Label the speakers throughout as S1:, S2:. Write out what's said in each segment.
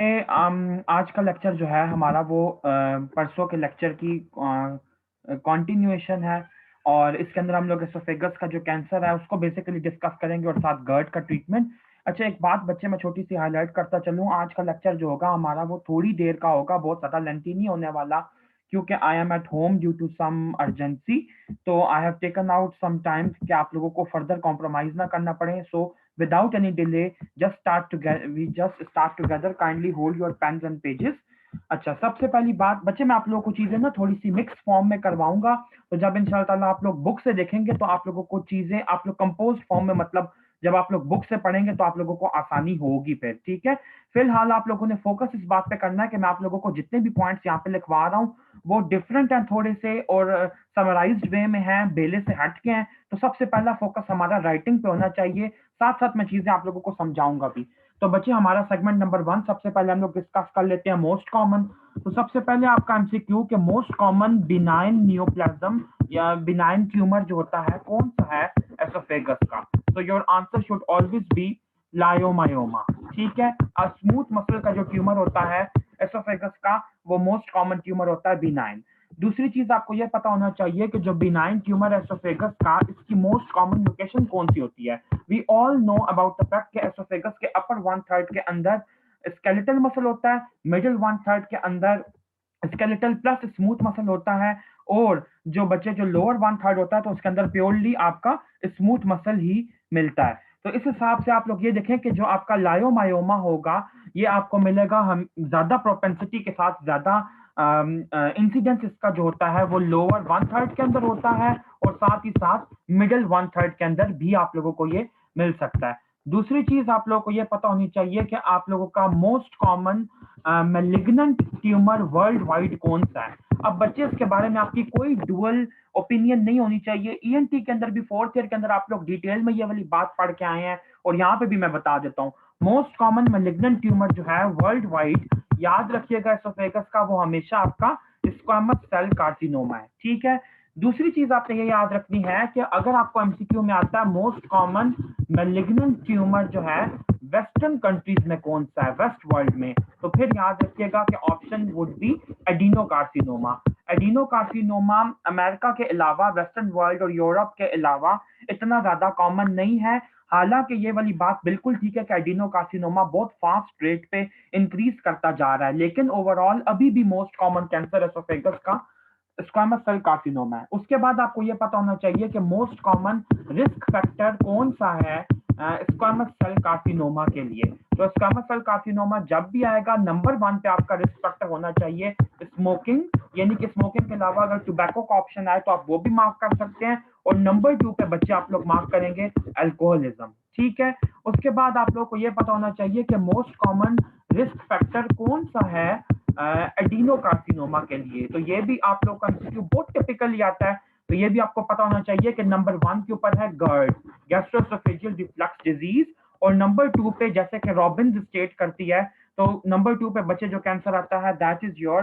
S1: आज का लेक्चर जो है हमारा वो परसों के लेक्चर की कंटिन्यूएशन है। और इसके अंदर हम लोग एसोफेगस का जो कैंसर है उसको बेसिकली डिस्कस करेंगे और साथ गर्ड का ट्रीटमेंट। अच्छा, एक बात बच्चे मैं छोटी सी हाईलाइट करता चलूँ, आज का लेक्चर जो होगा हमारा वो थोड़ी देर का होगा, बहुत ज़्यादा लेंथी नहीं होने वाला, क्योंकि I am at home due to some urgency. तो I have taken out some time कि आप लोगों को फर्दर कॉम्प्रोमाइज ना करना पड़े। सो without any delay, just start together. Kindly hold your pens and pages. अच्छा, सबसे पहली बात बच्चे, मैं आप लोगों को चीजें ना थोड़ी सी मिक्स फॉर्म में करवाऊंगा। तो जब इंशाल्लाह ताला आप लोग बुक से देखेंगे तो आप लोगों को चीजें आप लोग कंपोज फॉर्म में, मतलब जब आप लोग बुक से पढ़ेंगे तो आप लोगों को आसानी होगी फिर, ठीक है। फिलहाल आप लोगों ने फोकस इस बात पे करना है कि मैं आप लोगों को जितने भी पॉइंट्स यहाँ पे लिखवा रहा हूँ वो डिफरेंट हैं थोड़े से, और समराइज्ड वे में हैं, बेले से हट के हैं। तो सबसे पहला फोकस हमारा राइटिंग पे होना चाहिए, साथ साथ मैं चीजें आप लोगों को समझाऊंगा भी। तो बच्चे, हमारा सेगमेंट नंबर 1 सबसे पहले हम लोग डिस्कस कर लेते हैं मोस्ट कॉमन। तो सबसे पहले आपका एमसीक्यू के मोस्ट कॉमन बिनाइन नियोप्लाज्म या बिनाइन ट्यूमर जो होता है कौन सा है एसोफेगस का। तो your answer should always be leiomyoma, ठीक है। स्मूथ मसल का जो ट्यूमर होता है एसोफेगस का वो मोस्ट कॉमन ट्यूमर होता है बिनाइन। दूसरी चीज आपको यह पता होना चाहिए कि जो बिनाइन ट्यूमर एसोफेगस का इसकी मोस्ट कॉमन लोकेशन कौन सी होती है। We all know about the fact कि एसोफेगस के अपर वन थर्ड के अंदर स्केलेटल मसल होता है, मिडिल वन थर्ड के अंदर स्केलेटल प्लस स्मूथ मसल होता है, और जो बच्चे जो लोअर वन थर्ड होता है तो उसके अंदर प्योरली आपका स्मूथ मसल ही मिलता है। तो इस हिसाब से आप लोग ये देखें कि जो आपका लायोमायोमा होगा ये आपको मिलेगा हम ज्यादा प्रोपेंसिटी के साथ, ज्यादा इंसिडेंस इसका जो होता है वो लोअर वन थर्ड के अंदर होता है, और साथ ही साथ मिडिल वन थर्ड के अंदर भी आप लोगों को ये मिल सकता है। दूसरी चीज आप लोगों को ये पता होनी चाहिए कि आप लोगों का most common malignant tumour world wide कौन सा है। अब बच्चे, इसके बारे में आपकी कोई डुअल ओपिनियन नहीं होनी चाहिए। ईएनटी के अंदर भी फोर्थ ईयर के अंदर आप लोग डिटेल में ये वाली बात पढ़ के आए हैं, और यहाँ पे भी मैं बता देता हूँ। मोस्ट कॉमन मेलिग्नेंट ट्यूमर जो है वर्ल्ड वाइड, याद रखिएगा एसोफेगस का, वो हमेशा आपका स्क्वामस सेल कार्सिनोमा है, ठीक है। दूसरी चीज आपने ये याद रखनी है कि अगर आपको एमसीक्यू में आता है मोस्ट कॉमन मेलिग्नेंट ट्यूमर जो है वेस्टर्न कंट्रीज में कौन सा है, वेस्ट वर्ल्ड में, तो फिर याद रखिएगा कि option would be adenocarcinoma. Adenocarcinoma America के अलावा, वेस्टर्न वर्ल्ड और यूरोप के अलावा इतना ज्यादा कॉमन नहीं है। हालांकि ये वाली बात बिल्कुल ठीक है कि एडिनोकार्सिनोमा बहुत फास्ट रेट पे इंक्रीज करता जा रहा है, लेकिन ओवरऑल अभी भी मोस्ट कॉमन कैंसर एसोफेगस का स्क्वामस सेल कार्सिनोमा है। उसके बाद आपको यह पता होना चाहिए कि मोस्ट कॉमन रिस्क फैक्टर कौन सा है स्क्वामस सेल कार्सिनोमा के लिए। तो स्क्वामस सेल कार्सिनोमा जब भी आएगा नंबर 1 पे आपका रिस्क फैक्टर होना चाहिए स्मोकिंग, यानी कि स्मोकिंग के अलावा अगर टोबैको का ऑप्शन आए तो आप वो भी मार्क कर सकते हैं, और नंबर 2 पे बच्चे आप लोग मार्क करेंगे अल्कोहलिज्म, ठीक है। उसके बाद आप लोग को यह पता होना चाहिए कि मोस्ट कॉमन रिस्क फैक्टर कौन सा है एडिनोकार्सिनोमा के लिए। तो ये भी आप लोग का एमसीक्यू बहुत टिपिकली आता है, तो ये भी आपको पता होना चाहिए कि नंबर 1 के ऊपर है गर्ड, गैस्ट्रोएसोफेजियल रिफ्लक्स डिजीज, और नंबर 2 पे जैसे कि रॉबिन्स स्टेट करती है, तो नंबर 2 पे बच्चे जो कैंसर आता है that is your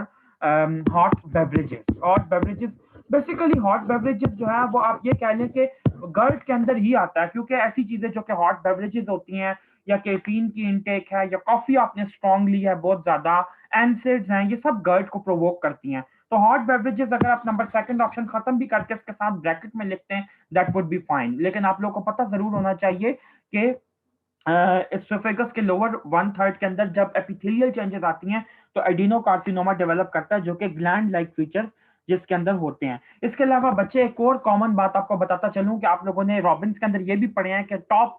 S1: hot beverages. Hot beverages basically, hot beverages जो है वो आप ये कह लें कि गर्ड के अंदर ही आता है, क्योंकि ऐसी चीजें जो कि हॉट बेवरेजेस होती हैं, या कैफीन की इनटेक है, या कॉफी आपने स्ट्रांग ली है बहुत ज्यादा, एनसेड्स हैं, ये सब गर्ड को प्रोवोक करती हैं। तो हॉट बेवरेजेस अगर आप नंबर सेकंड ऑप्शन खत्म भी करके इसके साथ ब्रैकेट में लिखते हैं दैट वुड बी फाइन, लेकिन आप लोगों को पता जरूर होना चाहिए कि एसोफेगस के लोअर वन थर्ड के अंदर जब एपिथेलियल चेंजेस आती हैं तो एडिनोकार्सिनोमा डेवलप करता है, जो कि ग्लैंड लाइक फीचर्स जिसके अंदर होते हैं। इसके अलावा बच्चे, एक और कॉमन बात आपको बताता चलूं कि आप लोगों ने रॉबिन्स के अंदर ये भी पढ़े हैं कि टॉप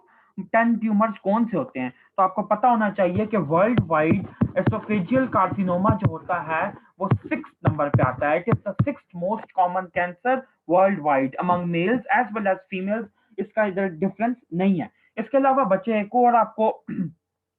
S1: 10 ट्यूमर्स कौन से होते हैं। तो आपको पता होना चाहिए कि वर्ल्ड वाइड एसोफेजियल कार्सिनोमा जो होता है वो 6 नंबर पे आता है। It is the 6th most common cancer world wide among males as well as females, इसका इधर डिफरेंस नहीं है। इसके अलावा बच्चे, एक और आपको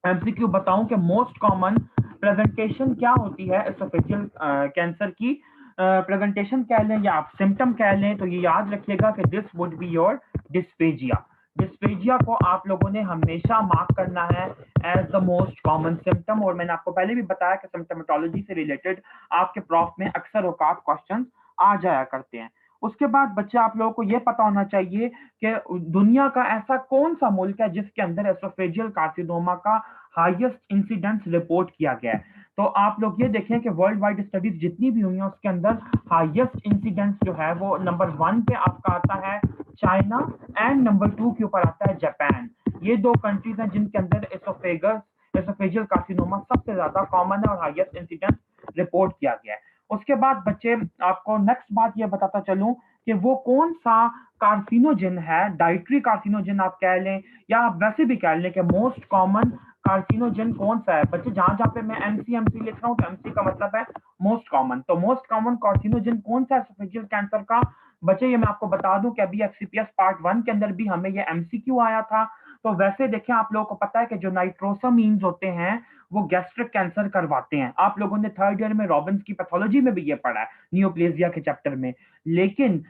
S1: एमसीक्यू बताऊं कि मोस्ट कॉमन प्रेजेंटेशन क्या होती है एसोफेजियल कैंसर की, प्रेजेंटेशन कह लें या आप सिम्टम कह लें, तो ये याद रखिएगा कि this would be your dysphagia. Dysphagia को आप लोगों ने हमेशा मार्क करना है as the most common symptom, और मैंने आपको पहले भी बताया कि सिम्टोमेटोलॉजी से रिलेटेड आपके प्रॉफ में अक्सर औकात क्वेश्चन आ जाया करते हैं। उसके बाद बच्चे आप लोगों को ये पता होना चाहिए कि दुनिया का ऐसा कौन सा मुल्क है जिसके अंदर एसोफेजियल कार्सिनोमा का हाईएस्ट इंसिडेंस रिपोर्ट किया गया है। तो आप लोग ये देखें कि वर्ल्ड वाइड स्टडीज जितनी भी हुई हैं उसके अंदर हाईएस्ट इंसिडेंस जो है वो नंबर 1 पे आपका आता है चाइना, एंड नंबर 2 के ऊपर आता है जापान। ये दो कंट्रीज हैं जिनके अंदर एसोफेजियल कार्सिनोमा सबसे ज्यादा कॉमन है और हाईएस्ट इंसिडेंस रिपोर्ट किया गया है। उसके बाद बच्चे आपको नेक्स्ट बात ये बताता चलूं कि वो कौन सा कार्सिनोजन है, डाइटरी कार्सिनोजन आप कह लें या आप वैसे भी कह लें कि मोस्ट कॉमन कार्सिनोजन कौन सा है। बच्चे जहां जहां पे मैं एमसी लिख रहा हूँ तो एमसी का मतलब है मोस्ट कॉमन। तो मोस्ट कॉमन कार्सिनोजन कौन सा है एसोफेजियल कैंसर का? बच्चे ये मैं आपको बता दूं कि अभी एफसीपीएस पार्ट 1 के अंदर भी हमें ये एमसीक्यू आया था। तो वैसे देखें, आप लोगों को पता है कि जो नाइट्रोसामीन्स होते हैं वो गैस्ट्रिक कैंसर करवाते हैं। आप लोगों ने थर्ड ईयर में रॉबिन्स की पैथोलॉजी में भी ये पढ़ा है, नियोप्लेजिया के चैप्टर में। लेकिन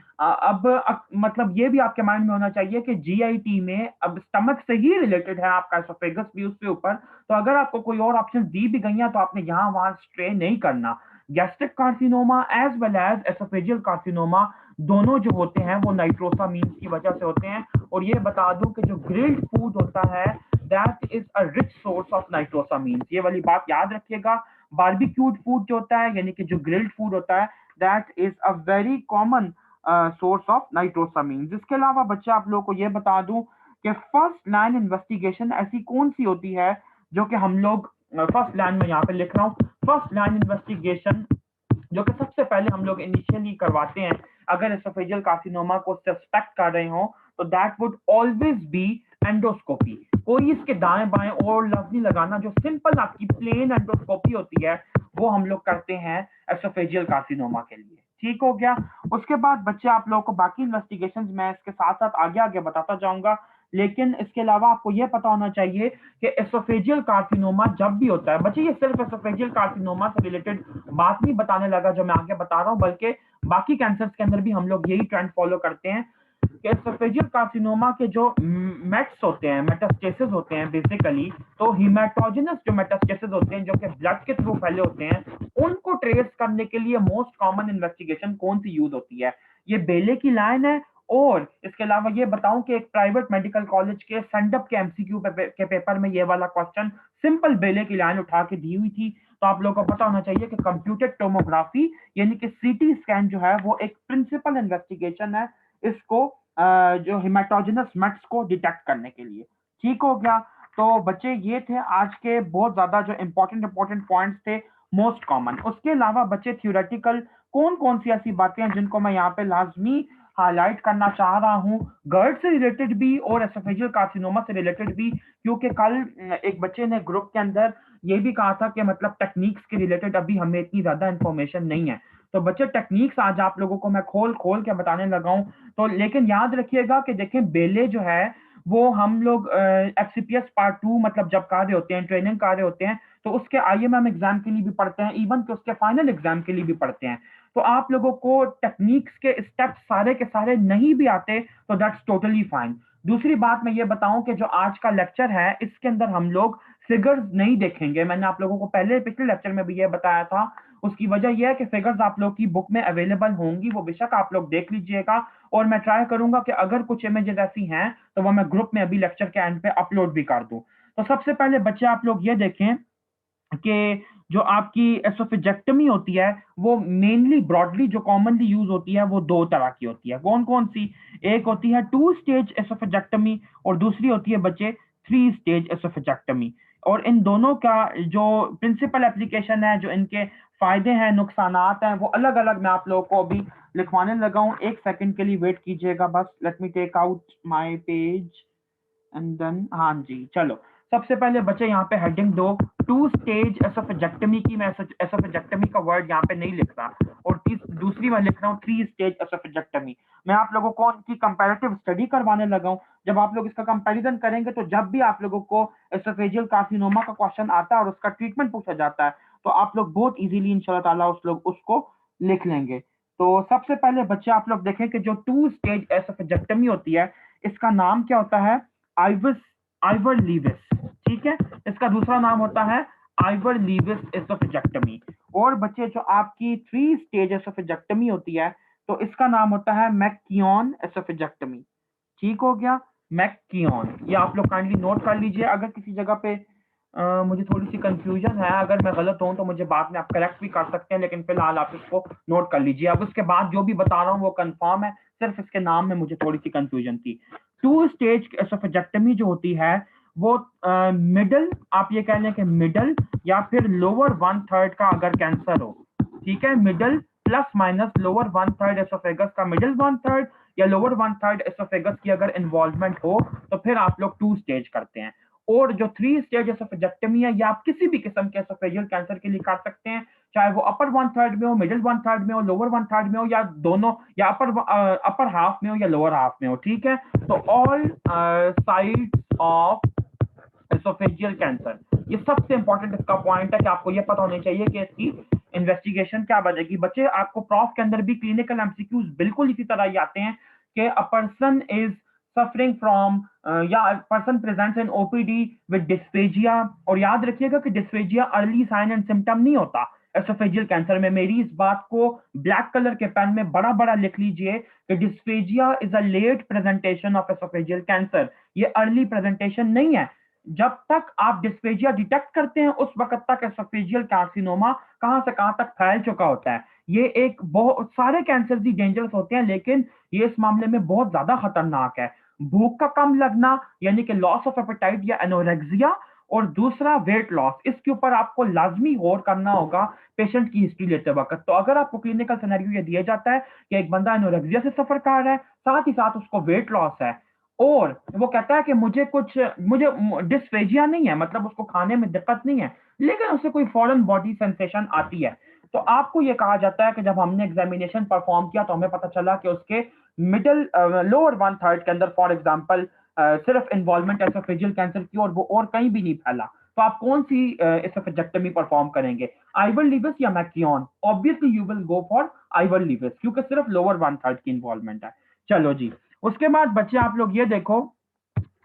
S1: मतलब ये भी आपके माइंड में होना चाहिए कि जीआईटी में अब स्टमक से ही रिलेटेड है आपका एसोफेगस भी उसके ऊपर। तो अगर आपको कोई और ऑप्शन दी भी गई हैं तो आपने यहाँ वहां स्ट्रे नहीं करना। Gastric carcinoma as well as oesophageal carcinoma दोनों जो होते हैं वो नाइट्रोसामीन्स की वजह से होते हैं। और ये बता दूं कि जो ग्रिल्ड फूड होता है that is a rich source of nitrosamines, ये वाली बात याद रखिएगा। बारबेक्यूड फूड जो होता है यानी कि जो ग्रिल्ड फूड होता है that is a very common source of nitrosamines. इसके अलावा बच्चे आप लोगों को ये बता दूं कि फर्स्ट लाइन इन्वेस्टिगेशन ऐसी कौन सी होती है जो कि हम लोग फर्स्ट लाइन में यहाँ पे लिख रहा हूँ, फर्स्ट लाइन इन्वेस्टिगेशन जो कि सबसे पहले हम लोग इनिशियली करवाते हैं अगर एसोफेजियल कार्सिनोमा को सस्पेक्ट कर रहे हो, तो that would always be endoscopy. कोई इसके दाएं बाएं और लफ्ज नहीं लगाना, जो सिंपल आपकी प्लेन एंडोस्कोपी होती है वो हम लोग करते हैं एसोफेजियल कार्सिनोमा के लिए। ठीक हो गया। उसके बाद बच्चे आप लोगों को बाकी इन्वेस्टिगेशंस मैं इसके साथ साथ आगे आगे बताता जाऊंगा। लेकिन इसके अलावा आपको यह पता होना चाहिए कि एसोफेजियल कार्सिनोमा जब भी होता है, बच्चे ये सिर्फ एसोफेजियल कार्सिनोमा से रिलेटेड बात नहीं बताने लगा जो मैं आगे बता रहा हूं, बल्कि बाकी कैंसर्स के अंदर भी हम लोग यही ट्रेंड फॉलो करते हैं कि एसोफेजियल कार्सिनोमा के जो मेट्स होते हैं, मेटास्टेसिस होते हैं बेसिकली, तो हिमेटोजेनस जो मेटास्टेसिस होते हैं जो कि ब्लड के थ्रू फैले होते हैं, उनको ट्रेस करने के लिए मोस्ट कॉमन इन्वेस्टिगेशन कौन सी यूज होती है? ये बेले की लाइन है। और इसके अलावा ये बताऊं कि एक प्राइवेट मेडिकल कॉलेज के सेंडअप के एमसीक्यू के पेपर में ये वाला क्वेश्चन सिंपल बेले की लाइन उठा के दी हुई थी। तो आप लोगों को पता होना चाहिए कि कंप्यूटेड टोमोग्राफी यानी कि सीटी स्कैन जो है वो एक प्रिंसिपल इन्वेस्टिगेशन है इसको जो हिमेटोजेनस मेट्स को डिटेक्ट करने के लिए। ठीक हो गया। तो बच्चे ये थे आज के बहुत ज्यादा जो इंपॉर्टेंट पॉइंट्स थे मोस्ट कॉमन। उसके अलावा बच्चे थ्योरेटिकल कौन कौन सी ऐसी बातें हैं जिनको मैं यहाँ पे लाजमी हाईलाइट करना चाह रहा हूँ, गर्ड से रिलेटेड भी और एसोफेजियल कार्सिनोमा से रिलेटेड भी, क्योंकि कल एक बच्चे ने ग्रुप के अंदर ये भी कहा था कि मतलब टेक्निक्स के रिलेटेड अभी हमें इतनी ज्यादा इंफॉर्मेशन नहीं है। तो बच्चे टेक्निक्स आज आप लोगों को मैं खोल खोल के बताने लगा हूं। तो लेकिन याद रखिएगा कि देखें बेले जो है वो हम लोग एफसीपीएस पार्ट 2 मतलब जब कार्य होते हैं, ट्रेनिंग कार्य होते हैं, तो उसके आईएमएम एग्जाम के लिए भी पढ़ते हैं, इवन कि उसके फाइनल एग्जाम के लिए भी पढ़ते हैं। तो आप लोगों को टेक्निक्स के स्टेप्स सारे के सारे नहीं भी आते तो दैट्स टोटली फाइन। दूसरी बात मैं ये बताऊं कि जो आज का लेक्चर है इसके अंदर हम लोग फिगर्स नहीं देखेंगे। मैंने आप लोगों को पहले पिछले लेक्चर में भी ये बताया था। उसकी वजह यह है कि फिगर्स आप लोग की बुक में अवेलेबल होंगी, वो बेशक आप लोग देख लीजिएगा। और मैं ट्राई करूंगा कि अगर कुछ इमेजेस ऐसी हैं तो वो मैं ग्रुप में अभी लेक्चर के एंड पे अपलोड भी कर दूं। तो सबसे पहले बच्चे आप लोग ये देखें कि जो आपकी एसोफेजेक्टमी होती है वो मेनली ब्रॉडली जो कॉमनली यूज होती है वो दो तरह की होती है। कौन कौन सी? एक होती है 2 स्टेज एसोफेजेक्टमी और दूसरी होती है बच्चे 3 स्टेज एसोफेजेक्टमी। और इन दोनों का जो प्रिंसिपल एप्लीकेशन है, जो इनके फायदे हैं, नुकसानात हैं, वो अलग अलग मैं आप लोगों को अभी लिखवाने लगा हूं। एक सेकंड के लिए वेट कीजिएगा बस। Let me take out my page and then हाँ जी चलो। सबसे पहले बच्चे यहाँ पे हेडिंग दो 2 स्टेज एसोफेजेक्टमी की। मैं एसोफेजेक्टमी का वर्ड यहाँ पे नहीं लिख रहा। और दूसरी मैं लिख रहा हूँ 3 स्टेज एसोफेजेक्टमी। मैं आप लोगों को उनकी कंपैरेटिव स्टडी करवाने लगा हूँ। जब आप लोग इसका कंपैरिजन करेंगे तो जब भी आप लोगों को एसोफेजियल कार्सिनोमा का क्वेश्चन आता है और उसका ट्रीटमेंट पूछा जाता है तो आप लोग बहुत इजीली इंशाल्लाह ताला उसको लिख लेंगे। तो सबसे पहले बच्चे आप लोग देखें कि जो 2 स्टेज एसोफेजेक्टमी होती है इसका नाम क्या होता है? Ibis Ivoire Lewis. ठीक है, इसका दूसरा नाम होता है आइवर लीविस एसोफेजेक्टमी। और बच्चे जो आपकी 3 स्टेज एसोफेजेक्टमी होती है तो इसका नाम होता है मैककियोन एसोफेजेक्टमी। ठीक हो गया, मैककियोन। ये आप लोग काइंडली नोट कर लीजिए। अगर किसी जगह पे मुझे थोड़ी सी कंफ्यूजन है, अगर मैं गलत हूं तो मुझे बाद में आप करेक्ट भी कर सकते हैं, लेकिन फिलहाल आप इसको नोट कर लीजिए। अब उसके बाद जो भी बता रहा हूँ वो कंफर्म है, सिर्फ इसके नाम में मुझे थोड़ी सी कंफ्यूजन थी। टू स्टेज एसोफेजेक्टमी जो होती है वो मिडल, आप ये कह लें कि मिडल या फिर लोअर वन थर्ड का अगर कैंसर हो, ठीक है, middle plus minus lower one third oesophagus का मिडल वन थर्ड या लोअर वन थर्ड एसोफेगस की अगर इन्वॉल्वमेंट हो तो फिर आप लोग टू स्टेज करते हैं। और जो थ्री स्टेज एसोफेजेक्टमी है या आप किसी भी किस्म के एसोफेजियल कैंसर के लिए कर सकते हैं, चाहे वो अपर वन थर्ड में हो, मिडिल वन थर्ड में हो, लोअर वन थर्ड में हो, या दोनों, या अपर हाफ में हो या लोअर हाफ में हो। ठीक है, तो all sides of oesophageal cancer, ये सबसे इंपॉर्टेंट इसका पॉइंट है कि आपको ये पता होना चाहिए कि इसकी इन्वेस्टिगेशन क्या बनेगी। बच्चे आपको प्रॉफ के अंदर भी क्लिनिकल एमसीक्यूज बिल्कुल इसी तरह ही आते हैं कि a person is suffering from या person presents in OPD with dysphagia. और याद रखिएगा कि dysphagia early sign and symptom नहीं होता एसोफेजियल कैंसर में। मेरी इस बात को ब्लैक कलर के पेन में बड़ा बड़ा लिख लीजिए कि dysphagia is a late presentation of oesophageal cancer. ये अर्ली प्रेजेंटेशन नहीं है। जब तक आप डिस्फेजिया डिटेक्ट करते हैं उस वक्त तक एसोफेजियल कार्सिनोमा कहां से कहां तक फैल चुका होता है। ये एक बहुत सारे कैंसर ही डेंजरस होते हैं, लेकिन ये इस मामले में बहुत ज्यादा खतरनाक है। भूख का कम लगना यानी कि लॉस ऑफ एपेटाइट या एनोरेक्सिया, और दूसरा वेट लॉस, इसके ऊपर आपको लाजमी गौर करना होगा पेशेंट की हिस्ट्री लेते वक्त। तो अगर आपको क्लिनिकल सिनेरियो ये दिया जाता है कि एक बंदा एनोरेक्सिया से सफर कर रहा है, साथ ही साथ उसको वेट लॉस है, और वो कहता है कि मुझे डिस्फेजिया नहीं है, मतलब उसको खाने में दिक्कत नहीं है, लेकिन उसे कोई फॉरेन बॉडी सेंसेशन आती है, तो आपको ये कहा जाता है कि जब हमने एग्जामिनेशन परफॉर्म किया तो हमें पता चला कि उसके मिडिल लोअर वन थर्ड के अंदर फॉर एग्जांपल सिर्फ इन्वॉल्वमेंट एसोफेजियल कैंसर की, और वो और कहीं भी नहीं फैला। तो आप कौन सी एसोफेजेक्टमी परफॉर्म करेंगे, आइवर लीविस या McKeown? Obviously you will go for Ivor Lewis, क्योंकि सिर्फ लोअर वन थर्ड की इन्वॉल्वमेंट है। चलो जी, उसके बाद बच्चे आप लोग ये देखो,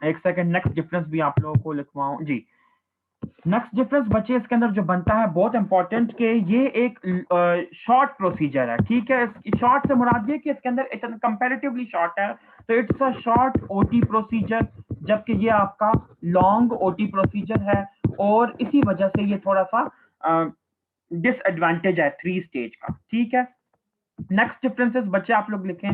S1: एक सेकंड, नेक्स्ट डिफरेंस भी आप लोगों को लिखवाऊं जी। नेक्स्ट डिफरेंस बच्चे इसके अंदर जो बनता है बहुत इंपॉर्टेंट, कि ये एक शॉर्ट प्रोसीजर है। ठीक है, शॉर्ट से मुराद ये कि इसके अंदर इतना कंपैरेटिवली शॉर्ट है, तो it's a short OT procedure, जबकि ये आपका लॉन्ग ओटी प्रोसीजर है, और इसी वजह से ये थोड़ा सा डिसएडवांटेज है थ्री स्टेज का। ठीक है, नेक्स्ट डिफरेंसेस बच्चे आप लोग लिखें,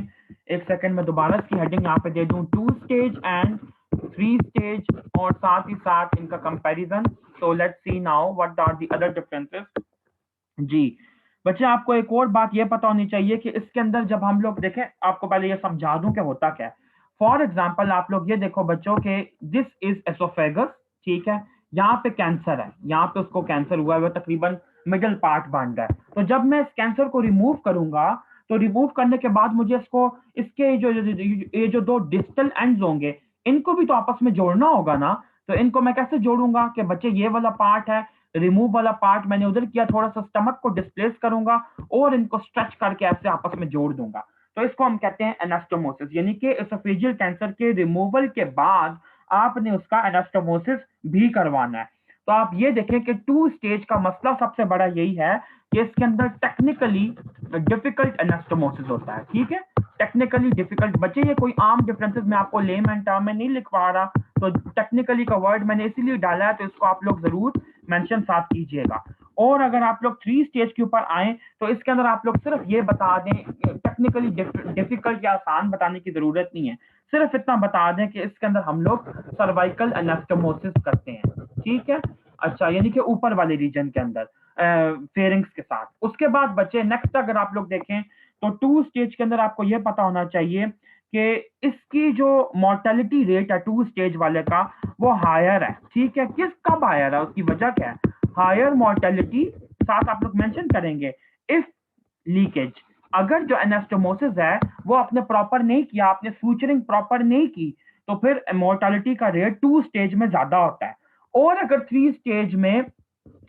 S1: एक सेकंड में दोबारा इसकी हेडिंग यहाँ पे दे दूं, two stage and three stage, और साथ ही साथ इनका comparison. So let's see now what are the other differences जी। बच्चे आपको एक और बात ये पता होनी चाहिए कि इसके अंदर जब हम लोग देखें, आपको पहले ये समझा दूं कि होता क्या है। फॉर एग्जाम्पल आप लोग ये देखो बच्चों के, दिस इज एसोफेगस, ठीक है, यहाँ पे कैंसर है, यहाँ पे उसको कैंसर हुआ है, वो तकरीबन मिडल पार्ट बन रहा है। तो जब मैं इस कैंसर को रिमूव करूंगा, तो रिमूव करने के बाद मुझे इसको, इसके ये जो दो डिस्टल एंड्स होंगे, इनको भी तो आपस में जोड़ना होगा ना। तो इनको मैं कैसे जोड़ूंगा कि बच्चे ये वाला पार्ट है, रिमूव वाला पार्ट मैंने उधर किया, थोड़ा सा स्टमक को डिस्प्लेस करूंगा और इनको स्ट्रेच करके ऐसे आपस में जोड़ दूंगा। तो इसको हम कहते हैं एनास्टोमोसिस, यानी कि एसोफेजियल कैंसर के रिमूवल के बाद आपने उसका एनास्टोमोसिस भी करवाना है। तो आप ये देखें कि टू स्टेज का मसला सबसे बड़ा यही है कि इसके अंदर टेक्निकली डिफिकल्ट एनास्टोमोसिस होता है। ठीक है, टेक्निकली डिफिकल्ट बच्चे, ये कोई आम डिफरेंसेस मैं आपको लेमन टर्म में नहीं लिखवा रहा, तो टेक्निकली का वर्ड मैंने इसीलिए डाला है, तो इसको आप लोग जरूर मेंशन साथ कीजिएगा। और अगर आप लोग थ्री स्टेज के ऊपर आए तो इसके अंदर आप लोग सिर्फ ये बता दें, टेक्निकली डिफिकल्ट या आसान बताने की जरूरत नहीं है, सिर्फ इतना बता दें कि इसके अंदर हम लोग सर्वाइकल एनास्टोमोसिस करते हैं। ठीक है, अच्छा, यानी कि ऊपर वाले रीजन के अंदर फेरिंग्स के साथ। उसके बाद बच्चे नेक्स्ट अगर आप लोग देखें तो टू स्टेज के अंदर आपको यह पता होना चाहिए कि इसकी जो मोर्टेलिटी रेट है टू स्टेज वाले का, वो हायर है। ठीक है, किस कब हायर है, उसकी वजह क्या है? हायर मोर्टेलिटी, साथ आप लोग मेंशन करेंगे इफ लीकेज, अगर जो एनास्टोमोसिस है वो आपने प्रॉपर नहीं किया, आपने सूचरिंग प्रॉपर नहीं की, तो फिर मोर्टेलिटी का रेट टू स्टेज में ज्यादा होता है। और अगर थ्री स्टेज में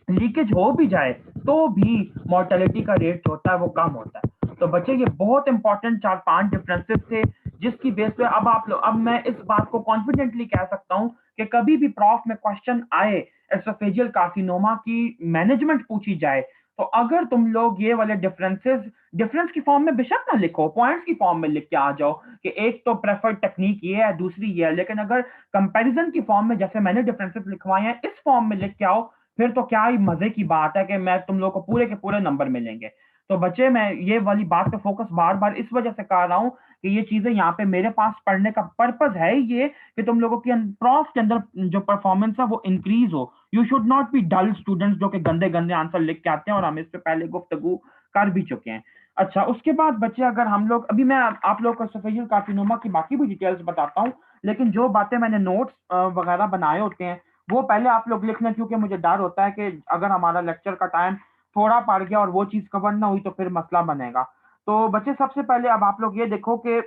S1: लीकेज हो भी जाए तो भी मोर्टेलिटी का रेट जो होता है वो कम होता है। तो बच्चे ये बहुत इंपॉर्टेंट चार पांच डिफरेंसेस थे, जिसकी बेस पे अब मैं इस बात को कॉन्फिडेंटली कह सकता हूं कि कभी भी प्रॉफ में क्वेश्चन आए, एसोफेजियल कार्सिनोमा की मैनेजमेंट पूछी जाए, तो अगर तुम लोग ये वाले डिफरेंस की फॉर्म में बेशक ना लिखो, पॉइंट्स की फॉर्म में लिख के आ जाओ कि एक तो प्रेफर्ड टेक्निक ये है, दूसरी ये है, लेकिन अगर कंपैरिजन की फॉर्म में जैसे मैंने डिफरेंसेस लिखवाए हैं इस फॉर्म में लिख के आओ, फिर तो क्या ही मजे की बात है कि मैं तुम लोग को पूरे के पूरे नंबर मिलेंगे। तो बच्चे मैं ये वाली बात पे फोकस बार बार इस वजह से कर रहा हूँ कि ये चीजें यहाँ पे मेरे पास पढ़ने का पर्पज है ये कि तुम लोगों की प्रॉफ के अंदर जो परफॉर्मेंस है वो इंक्रीज हो। You should not be dull students जो कि गंदे गंदे आंसर लिख के आते हैं, और हम इस पे पहले गुफ्तगू कर भी चुके हैं। अच्छा, उसके बाद बच्चे अगर हम लोग अभी मैं आप लोग को सफेजुल कार्सिनोमा की बाकी भी डिटेल्स बताता हूँ, लेकिन जो बातें मैंने नोट्स वगैरह बनाए होते हैं वो पहले आप लोग लिख लें, क्योंकि मुझे डर होता है कि अगर हमारा लेक्चर का टाइम थोड़ा पड़ गया और वो चीज कवर ना हुई तो फिर मसला बनेगा। तो बच्चे सबसे पहले अब आप लोग ये देखो कि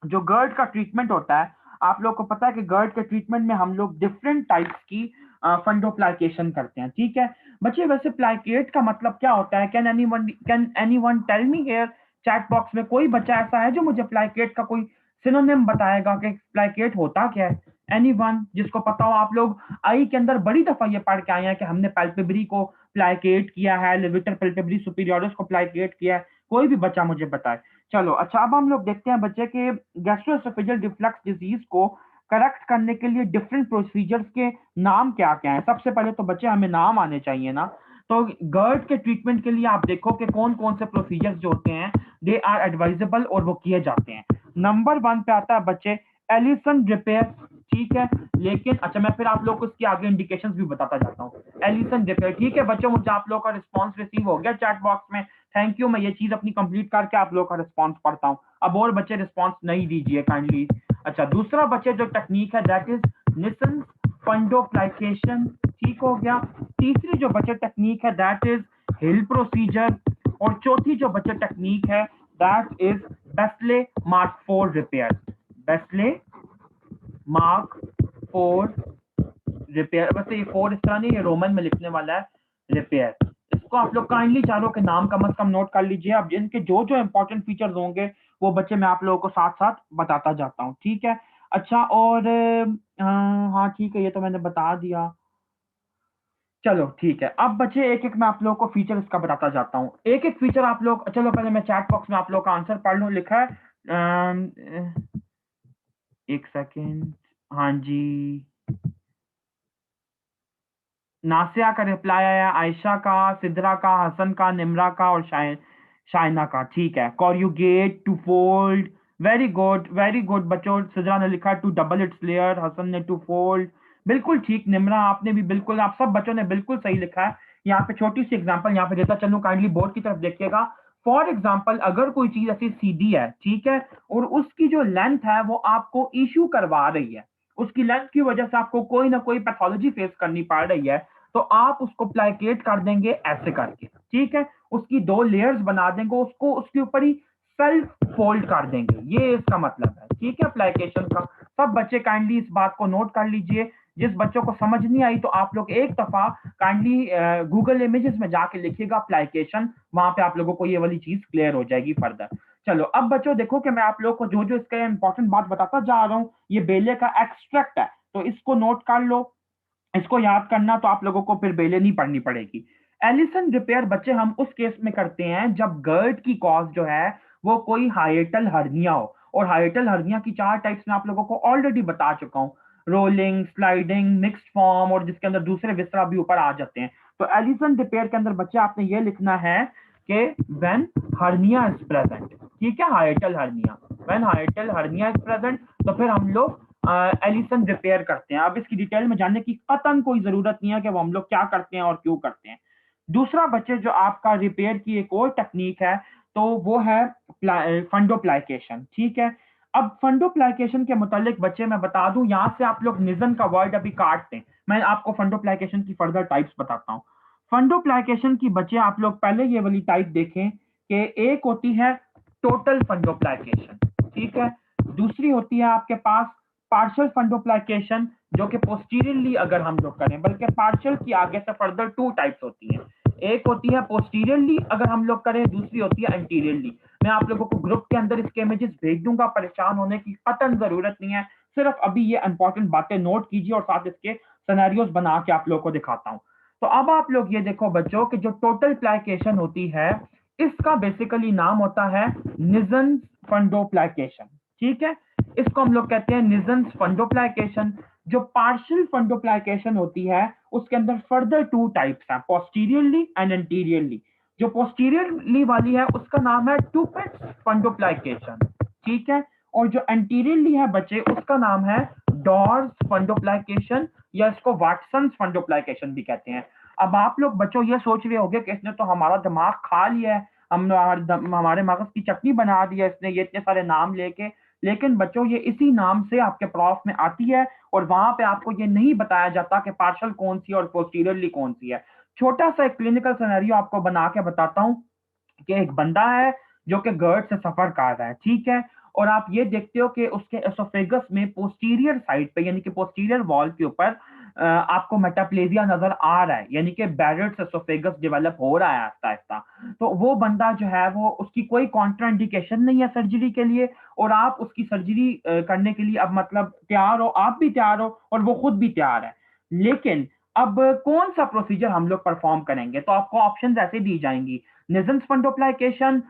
S1: जो गर्ड का ट्रीटमेंट होता है, आप लोग को पता है कि गर्ड के ट्रीटमेंट में हम लोग डिफरेंट टाइप्स की फंडोप्लाइकेशन करते हैं, ठीक है। बच्चे वैसे प्लाइकेट का मतलब क्या होता है? Can anyone tell me here? Chat box में कोई बच्चा ऐसा है जो मुझे प्लाइकेट का कोई सिनोनिम बताएगा कि प्लाइकेट होता क्या है? एनीवन जिसको पता हो? आप लोग आई के अंदर बड़ी दफा ये पढ़ के आए हैं कि हमने पैल्पेब्री को प्लाइकेट किया है, लिविटर पैल्पेब्री सुपीरियरिस को प्लाइकेट किया है। कोई भी बच्चा मुझे बताए। चलो अच्छा, अब हम लोग देखते हैं बच्चे के गैस्ट्रोएसोफेजियल रिफ्लक्स डिजीज को करेक्ट करने के लिए डिफरेंट प्रोसीजर्स के नाम क्या क्या हैं। सबसे पहले तो बच्चे हमें नाम आने चाहिए ना। तो गर्ड के ट्रीटमेंट के लिए आप देखो कि कौन कौन से प्रोसीजर्स जो होते हैं दे आर एडवाइजेबल और वो किए जाते हैं। नंबर 1 पे आता है बच्चे एलिसन रिपेयर, ठीक है। लेकिन अच्छा, मैं फिर आप लोग को इसके आगे इंडिकेशंस भी बताता जाता हूँ। एलिसन रिपेयर, ठीक है बच्चों, मुझे आप लोग का रिस्पॉन्स रिसीव हो गया चैट बॉक्स में, थैंक यू। मैं ये चीज अपनी कंप्लीट करके आप लोग का रिस्पॉन्स पढ़ता हूँ। अब और बच्चे रिस्पॉन्स नहीं दीजिए काइंडली। अच्छा, दूसरा बच्चे जो टेक्निक है दैट इज निसन फंडोप्लाइकेशन, ठीक हो गया। तीसरी जो बच्चे टेक्निक है दैट इज हिल प्रोसीजर, और चौथी जो बच्चे टेक्निक है दैट इज बेस्ले मार्क 4 रिपेयर। बेस्ले मार्क 4 रिपेयर, वैसे ये 4 इस तरह नहीं, ये रोमन में लिखने वाला है रिपेयर। इसको आप लोग काइंडली चारों के नाम कम से कम नोट कर लीजिए। अब जिनके जो जो इंपॉर्टेंट फीचर्स होंगे वो बच्चे मैं आप लोगों को साथ साथ बताता जाता हूँ, ठीक है। अच्छा, और हाँ ठीक है, ये तो मैंने बता दिया। चलो ठीक है, अब बच्चे एक एक मैं आप लोगों को फीचर इसका बताता जाता हूँ। एक एक फीचर आप लोग, चलो पहले मैं चैट बॉक्स में आप लोग का आंसर पढ़ लूँ। लिखा है एक सेकेंड, हाँ जी, नासिया का रिप्लाई आया, आयशा का, सिद्रा का, हसन का, निम्रा का और शाइना का, ठीक है। Corrugate, two fold, very good बच्चों। सिद्रा ने लिखा two double its layer, Hasan ने टू फोल्ड, बिल्कुल ठीक। निम्रा आपने भी बिल्कुल, आप सब बच्चों ने बिल्कुल सही लिखा है। यहाँ पे छोटी सी एग्जांपल यहाँ पे देता चलूं, काइंडली बोर्ड की तरफ देखिएगा। फॉर एग्जाम्पल, अगर कोई चीज ऐसी सीधी है, ठीक है, और उसकी जो लेंथ है वो आपको इश्यू करवा रही है, उसकी लेंथ की वजह से आपको कोई ना कोई पैथोलॉजी फेस करनी पड़ रही है, तो आप उसको प्लाइकेट कर देंगे ऐसे करके, ठीक है। उसकी 2 लेयर्स बना देंगे, उसको उसके ऊपर ही सेल्फ फोल्ड कर देंगे, ये इसका मतलब है, ठीक है, प्लाइकेशन का। सब बच्चे काइंडली इस बात को नोट कर लीजिए। जिस बच्चों को समझ नहीं आई तो आप लोग एक दफा काइंडली गूगल इमेजेस में जाके लिखिएगा प्लाइकेशन, वहां पे आप लोगों को ये वाली चीज क्लियर हो जाएगी फर्दर। चलो अब बच्चों देखो कि मैं आप लोग को जो जो इसका इंपॉर्टेंट बात बताता जा रहा हूँ, ये बेले का एक्सट्रैक्ट है, तो इसको नोट कर लो। इसको याद करना तो आप लोगों को फिर बेले नहीं पढ़नी पड़ेगी। एलिसन रिपेयर बच्चे हम उस केस में करते हैं जब गर्ड की कॉज जो है वो कोई हाइटल हर्निया हो, और हाइटल हर्निया की 4 टाइप्स में आप लोगों को ऑलरेडी बता चुका हूं, रोलिंग, स्लाइडिंग, मिक्स्ड फॉर्म, और जिसके अंदर दूसरे विसरा भी ऊपर आ जाते हैं। तो एलिसन रिपेयर के अंदर बच्चे आपने ये लिखना है कि व्हेन हर्निया इज प्रेजेंट, ठीक है, हाइटल hernia, when हाइटल hernia is present, तो फिर हम लोग एलिसन रिपेयर करते हैं। अब इसकी डिटेल में जानने की कतन कोई जरूरत नहीं है कि वो हम लोग क्या करते हैं और क्यों करते हैं। दूसरा बच्चे जो आपका रिपेयर की एक और टेक्निक है तो वो है फंडोप्लाइकेशन, ठीक है। अब फंडोप्लाइकेशन के मुतालिक बच्चे मैं बता दूं, यहां से आप लोग निजन का वर्ड अभी काट दें, मैं आपको फंडोप्लाइकेशन की फर्दर टाइप्स बताता हूं। फंडोप्लाइकेशन की बच्चे आप लोग पहले ये वाली टाइप देखें कि एक होती है टोटल फंडोप्लाइकेशन, ठीक है। दूसरी होती है आपके पास पार्शियल फंडोप्लाइकेशन, जो कि पोस्टीरियरली अगर हम लोग करें, बल्कि पार्शियल की आगे से फर्दर 2 टाइप्स होती हैं। एक होती है पोस्टीरियरली अगर हम लोग करें, दूसरी होती है एंटीरियरली। मैं आप लोगों को ग्रुप के अंदर इसके इमेजेस भेज दूंगा, परेशान होने की कतन जरूरत नहीं है। सिर्फ अभी ये इंपॉर्टेंट बातें नोट कीजिए और साथ इसके सिनेरियोस बना के आप लोगों को दिखाता हूं। तो अब आप लोग ये देखो बच्चों कि जो टोटल प्लाइकेशन होती है, इसका बेसिकली नाम होता है निजन फंडोप्लाइकेशन। ठीक है, इसको हम लोग कहते हैं निजन फंडोप्लाइकेशन। जो पार्शियल फंडोप्लाइकेशन होती है उसके अंदर फर्दर टू टाइप्स हैं, पोस्टीरियरली एंड एंटीरियरली। जो पोस्टीरियरली वाली है उसका नाम है टूपेट फंडोप्लाइकेशन। ठीक है, और जो एंटीरियरली है बच्चे उसका नाम है डॉर्स फंडोप्लाइकेशन, या इसको वाटसन फंडोप्लाइकेशन भी कहते हैं। अब आप लोग बच्चों ये सोच रहे होंगे कि इसने तो हमारा दिमाग खा लिया है, हमने हमारे मगज की चटनी बना दी है इसने, ये इतने सारे नाम लेके। लेकिन बच्चों ये इसी नाम से आपके प्रॉफ में आती है, और वहां पे आपको ये नहीं बताया जाता कि पार्शल कौन सी और पोस्टीरियरली कौन सी है। छोटा सा एक क्लिनिकल सिनेरियो आपको बना के बताता हूँ कि एक बंदा है जो कि गर्ड से सफर कर रहा है। ठीक है, और आप ये देखते हो कि उसके एसोफेगस में पोस्टीरियर साइड पे यानी कि पोस्टीरियर वॉल के ऊपर आपको मेटाप्लेजिया नजर आ रहा है, यानी कि बैरेट्स एसोफेगस डेवलप हो रहा है आहिस्ता आहिस्ता। तो वो बंदा जो है वो उसकी कोई कॉन्ट्राइंडिकेशन नहीं है सर्जरी के लिए, और आप उसकी सर्जरी करने के लिए अब मतलब तैयार हो, आप भी तैयार हो और वो खुद भी तैयार है। लेकिन अब कौन सा प्रोसीजर हम लोग परफॉर्म करेंगे, तो आपको ऑप्शन ऐसे दी जाएंगी, निजन फंडोप्लाइकेशन,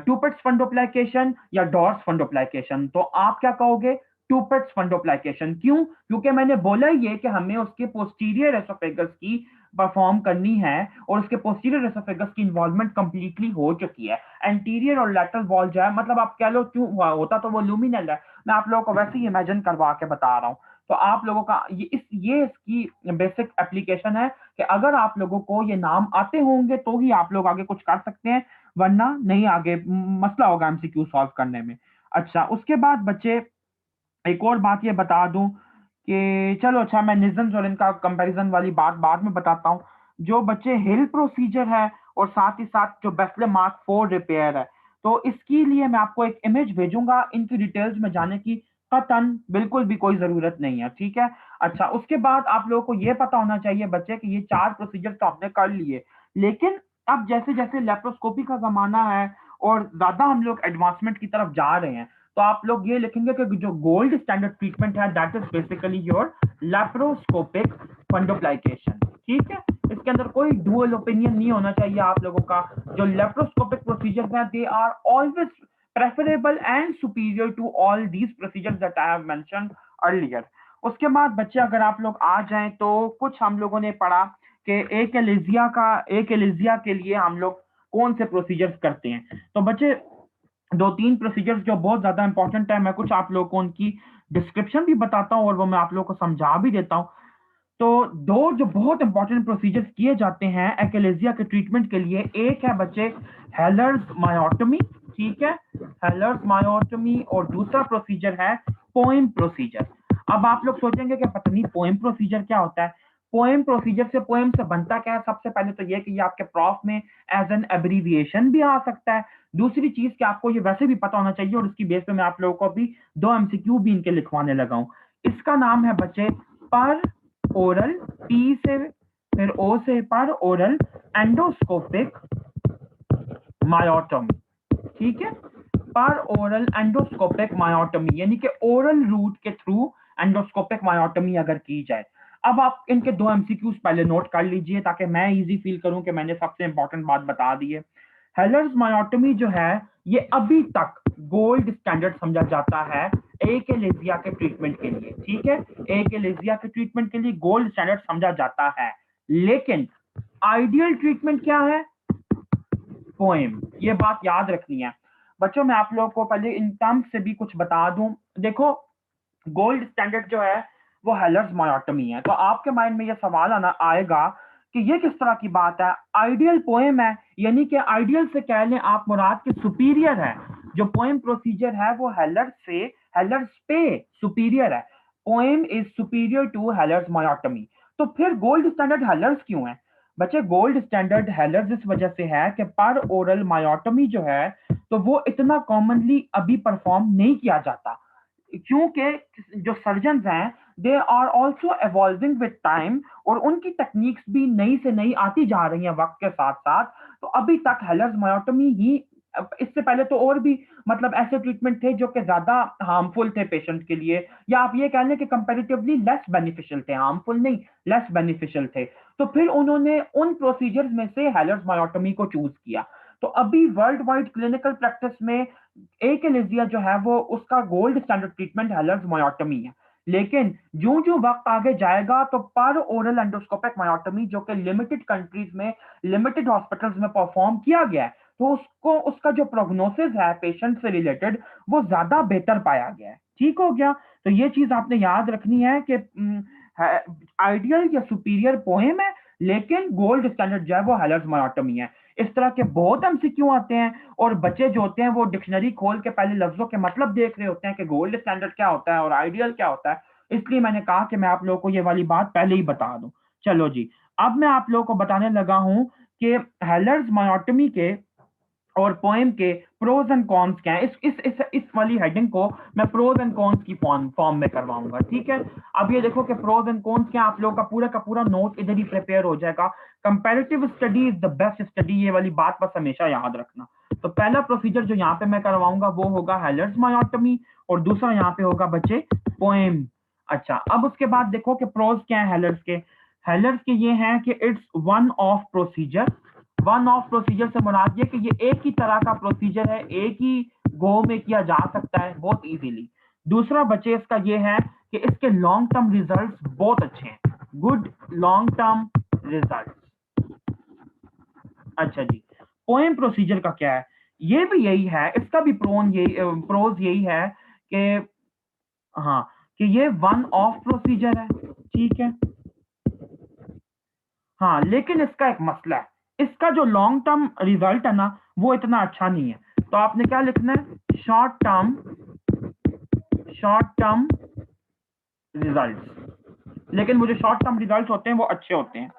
S1: टूपेट्स फंडोप्लाइकेशन या डॉर्स फंडोप्लाइकेशन। तो आप क्या कहोगे? टूपेट्स फंडोप्लाइकेशन। क्यों? क्योंकि मैंने बोला ये कि हमें उसके पोस्टीरियर एसोफेगस की परफॉर्म करनी है, और उसके पोस्टीरियर एसोफेगस की इन्वॉल्वमेंट कंप्लीटली हो चुकी है। एंटीरियर और लैटरल वॉल जो है, मतलब आप कह लो क्यों हुआ होता तो वो लूमिनल है, मैं आप लोगों को वैसे ही इमेजिन करवा के बता रहा हूँ। तो आप लोगों का ये इसकी बेसिक एप्लीकेशन है कि अगर आप लोगों को ये नाम आते होंगे तो ही आप लोग आगे कुछ कर सकते हैं, वरना नहीं, आगे मसला होगा एमसीक्यू सॉल्व करने में। अच्छा, उसके बाद बच्चे एक और बात ये बता दूं कि चलो अच्छा, मैं निजम्स और इनका कंपैरिजन वाली बात बाद में बताता हूँ। जो बच्चे हिल प्रोसीजर है और साथ ही साथ जो बेस्ले मार्क 4 रिपेयर है, तो इसके लिए मैं आपको एक इमेज भेजूंगा, इनकी डिटेल्स में जाने की कतन बिल्कुल भी कोई जरूरत नहीं है। ठीक है, अच्छा, उसके बाद आप लोगों को ये पता होना चाहिए बच्चे कि ये 4 प्रोसीजर तो आपने कर लिए, लेकिन अब जैसे जैसे लेप्रोस्कोपी का जमाना है और ज्यादा हम लोग एडवांसमेंट की तरफ जा रहे हैं, तो आप लोग ये लिखेंगे कि जो गोल्ड स्टैंडर्ड ट्रीटमेंट है that is basically your laparoscopic fundoplication. ठीक है, इसके अंदर कोई डुअल ओपिनियन नहीं होना चाहिए आप लोगों का। जो लेप्रोस्कोपिक प्रोसीजर्स हैं they are always preferable and superior to all these procedures that I have mentioned earlier। उसके बाद बच्चे अगर आप लोग आ जाएं तो कुछ हम लोगों ने पढ़ा कि एक एलिजिया के लिए हम लोग कौन से प्रोसीजर्स करते हैं। तो बच्चे दो तीन प्रोसीजर्स जो बहुत ज्यादा इंपॉर्टेंट है, मैं कुछ आप लोगों को उनकी डिस्क्रिप्शन भी बताता हूँ और वो मैं आप लोगों को समझा भी देता हूँ। तो दो जो बहुत इंपॉर्टेंट प्रोसीजर्स किए जाते हैं एक्लेजिया के ट्रीटमेंट के लिए, एक है बच्चे हेलर्स मायोटोमी। ठीक है, हेलर्स मायोटोमी, और दूसरा प्रोसीजर है पोएम प्रोसीजर। अब आप लोग सोचेंगे कि पता नहीं पोएम प्रोसीजर क्या होता है। पोएम से बनता क्या है? सबसे पहले तो ये कि ये आपके प्रॉफ में एज एन एब्रीविएशन भी आ सकता है। दूसरी चीज कि आपको ये वैसे भी पता होना चाहिए, और इसकी बेस पे मैं आप लोगों को अभी दो एमसीक्यू भी इनके लिखवाने लगा हूं। इसका नाम है बच्चे पर ओरल, पी से फिर ओ से पर ओरल एंडोस्कोपिक मायोटोमी। ठीक है, पर ओरल एंडोस्कोपिक मायोटोमी यानी कि ओरल रूट के थ्रू एंडोस्कोपिक मायोटोमी अगर की जाए। अब आप इनके दो एमसीक्यूज पहले नोट कर लीजिए ताकि मैं इजी फील करूं कि मैंने सबसे इंपॉर्टेंट बात बता दी है। हेलर्स मायोटोमी जो है ये अभी तक गोल्ड स्टैंडर्ड समझा जाता है एकेलेजिया के ट्रीटमेंट के लिए। ठीक है, एकेलेजिया के ट्रीटमेंट के लिए गोल्ड स्टैंडर्ड समझा जाता है, लेकिन आइडियल ट्रीटमेंट क्या है? पोएम। ये बात याद रखनी है बच्चों। मैं आप लोगों को पहले इन टर्म्स से भी कुछ बता दूं। देखो, गोल्ड स्टैंडर्ड जो है वो हेलर्स मायोटोमी है। तो आपके माइंड में ये सवाल आना आएगा कि ये किस तरह की बात है, आइडियल पोएम है, यानी कि आइडियल से कह लें आप मुराद के सुपीरियर है। जो पोएम प्रोसीजर है वो हेलर्स पे सुपीरियर है। POEM is superior to Heller's myotomy. तो फिर गोल्ड स्टैंडर्ड हेलर्स क्यों है? बच्चे गोल्ड स्टैंडर्ड हेलर्स इस वजह से है कि पर ओरल मायोटोमी जो है तो वो इतना कॉमनली अभी परफॉर्म नहीं किया जाता, क्योंकि जो सर्जन हैं they are also evolving with time, और उनकी टेक्निक्स भी नई से नई आती जा रही हैं वक्त के साथ साथ। तो अभी तक हेलर्स मायोटोमी ही इससे पहले तो और भी मतलब ऐसे ट्रीटमेंट थे जो कि ज्यादा हार्मफुल थे पेशेंट के लिए, या आप ये कह लें कि कंपैरेटिवली लेस बेनिफिशियल थे, हार्मफुल नहीं, लेस बेनिफिशियल थे। तो फिर उन्होंने उन प्रोसीजर्स में से हेलर्स मायोटोमी को चूज किया। तो अभी वर्ल्ड वाइड क्लिनिकल प्रैक्टिस में एकेलेजिया जो है वो उसका गोल्ड स्टैंडर्ड ट्रीटमेंट हेलर्स मायोटोमी है। लेकिन जो जो वक्त आगे जाएगा तो पर ओरल एंडोस्कोपिक मायोटोमी जो कि लिमिटेड कंट्रीज में, लिमिटेड हॉस्पिटल्स में परफॉर्म किया गया है, तो उसको उसका जो प्रोग्नोसिस है पेशेंट से रिलेटेड वो ज्यादा बेहतर पाया गया है। ठीक हो गया। तो ये चीज आपने याद रखनी है कि आइडियल या सुपीरियर पोएम है, लेकिन गोल्ड स्टैंडर्ड जो है वो हेलर्स मायोटोमी है। इस तरह के बहुत एमसीक्यू आते हैं और बच्चे जो होते हैं वो डिक्शनरी खोल के पहले लफ्जों के मतलब देख रहे होते हैं कि गोल्ड स्टैंडर्ड क्या होता है और आइडियल क्या होता है। इसलिए मैंने कहा कि मैं आप लोगों को ये वाली बात पहले ही बता दूं। चलो जी, अब मैं आप लोगों को बताने लगा हूं कि हेलर्स मायोटोमी के और पोएम के प्रोज एंड कॉन्स क्या है। इस वाली हेडिंग को मैं प्रोज एंड कॉन्स की फॉर्म में करवाऊंगा। ठीक है। अब ये देखो कि प्रोज एंड कॉन्स क्या, आप लोगों का पूरा नोट इधर ही प्रिपेयर हो जाएगा। Comparative study is the best study, ये वाली बात बस हमेशा याद रखना। तो पहला प्रोसीजर जो यहाँ पे मैं करवाऊंगा वो होगा हेलर्स मायोटोमी, और दूसरा यहाँ पे होगा बच्चे पोएम। अच्छा, अब उसके बाद देखो कि प्रोज क्या है हेलर्स के। हेलर्स के ये हैं कि it's one of procedure. One of procedure से मुराद ये कि ये एक ही तरह का प्रोसीजर है, एक ही गो में किया जा सकता है बहुत इजीली। दूसरा बच्चे इसका ये है कि इसके लॉन्ग टर्म रिजल्ट्स बहुत अच्छे हैं, गुड लॉन्ग टर्म रिजल्ट्स। अच्छा जी, पोएम प्रोसीजर का क्या है, ये भी यही है, इसका भी प्रोज यही है कि हाँ, कि ये वन ऑफ प्रोसीजर है। ठीक है। हाँ, लेकिन इसका एक मसला है, इसका जो लॉन्ग टर्म रिजल्ट है ना वो इतना अच्छा नहीं है। तो आपने क्या लिखना है, शॉर्ट टर्म रिजल्ट्स। लेकिन वो जो शॉर्ट टर्म रिजल्ट्स होते हैं वो अच्छे होते हैं।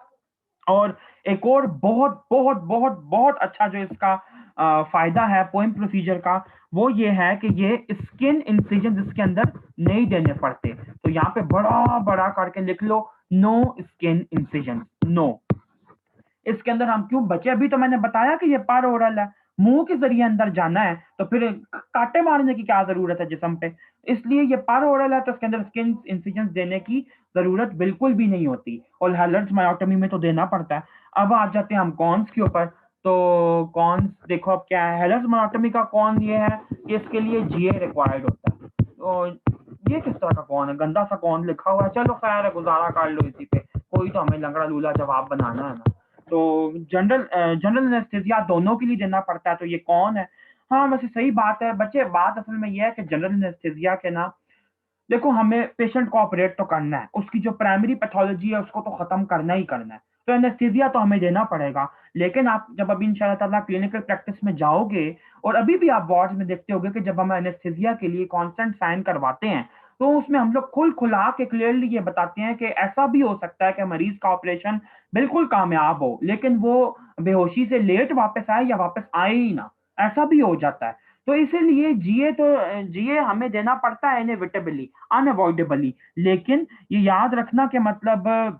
S1: और एक और बहुत बहुत बहुत बहुत अच्छा जो इसका फायदा है पोएम प्रोसीजर का, वो ये है कि ये स्किन इंसिजन इसके अंदर नहीं देने पड़ते। तो यहाँ पे बड़ा बड़ा करके लिख लो, नो स्किन इंसिजन, नो। इसके अंदर हम क्यों बचे, अभी तो मैंने बताया कि ये पार ओरल है, मुंह के जरिए अंदर जाना है, तो फिर कांटे मारने की क्या जरूरत है जिस्म पे। इसलिए ये पार ओरल है तो इसके अंदर स्किन इंसिजन देने की जरूरत बिल्कुल भी नहीं होती, और हेलर्स मायोटोमी में तो देना पड़ता है। अब आ जाते हैं हम कॉन्स के ऊपर। तो कॉन्स देखो अब क्या है, हेलर्स मायोटोमी का कॉन ये है कि इसके लिए जीए रिक्वायर्ड होता है। तो ये किस तरह का कौन है, गंदा सा कौन लिखा हुआ है, चलो खैर है, गुजारा कर लो इसी पे, कोई तो हमें लंगड़ा लूला जवाब बनाना है ना। तो जनरल एनेस्थीसिया दोनों के लिए देना पड़ता है, तो ये कौन है। हाँ वैसे सही बात है बच्चे, बात असल में ये है कि जनरल एनेस्थीसिया के ना, देखो हमें पेशेंट को ऑपरेट तो करना है, उसकी जो प्राइमरी पैथोलॉजी है उसको तो खत्म करना ही करना है, तो एनेस्थीसिया तो हमें देना पड़ेगा। लेकिन आप जब अभी इंशाल्लाह ताला क्लिनिकल प्रैक्टिस में जाओगे, और अभी भी आप वार्ड में देखते होगे कि जब हम एनेस्थीसिया के लिए कॉन्सेंट साइन करवाते हैं, तो उसमें हम लोग खुल खुला के क्लियरली ये बताते हैं कि ऐसा भी हो सकता है कि मरीज का ऑपरेशन बिल्कुल कामयाब हो, लेकिन वो बेहोशी से लेट वापस आए या वापस आए ही ना, ऐसा भी हो जाता है। तो इसीलिए जीए हमें देना पड़ता है इनएविटेबली, अनअवॉइडेबली। लेकिन ये याद रखना कि मतलब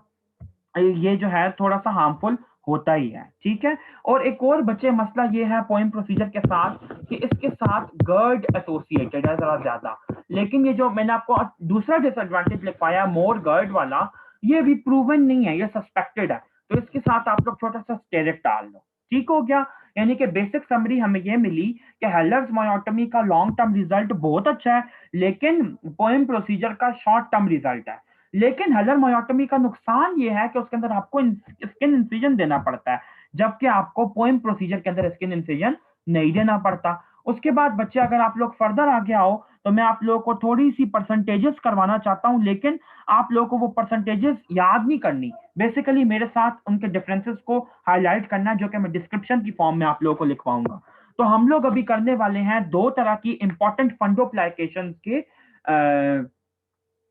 S1: ये जो है थोड़ा सा हार्मफुल होता ही है। ठीक है। और एक और बच्चे मसला ये है पोइम प्रोसीजर के साथ कि इसके साथ गर्ड एसोसिएटेड है जरा ज्यादा। लेकिन ये जो मैंने आपको दूसरा डिसएडवांटेज लिखवाया मोर गर्ड वाला, ये भी प्रूवन नहीं है, ये सस्पेक्टेड है। तो इसके साथ आप लोग छोटा सा स्टेरिक डाल लो। ठीक हो गया। यानी कि बेसिक समरी हमें ये मिली कि हेलर्स मायोटोमी का लॉन्ग टर्म रिजल्ट बहुत अच्छा है, लेकिन पोएम प्रोसीजर का शॉर्ट टर्म रिजल्ट है। लेकिन हेलर मायोटोमी का नुकसान ये है कि उसके अंदर आपको स्किन इंसिजन देना पड़ता है, जबकि आपको पोएम प्रोसीजर के अंदर स्किन इंसिजन नहीं देना पड़ता। उसके बाद बच्चे अगर आप लोग फर्दर आगे आओ तो मैं आप लोगों को थोड़ी सी परसेंटेजेस करवाना चाहता हूं, लेकिन आप लोगों को वो परसेंटेजेस याद नहीं करनी, बेसिकली मेरे साथ उनके डिफरेंसेस को हाईलाइट करना है, जो कि मैं डिस्क्रिप्शन की फॉर्म में आप लोगों को लिखवाऊंगा। तो हम लोग अभी करने वाले हैं दो तरह की इंपॉर्टेंट फंडोप्लाइकेशन के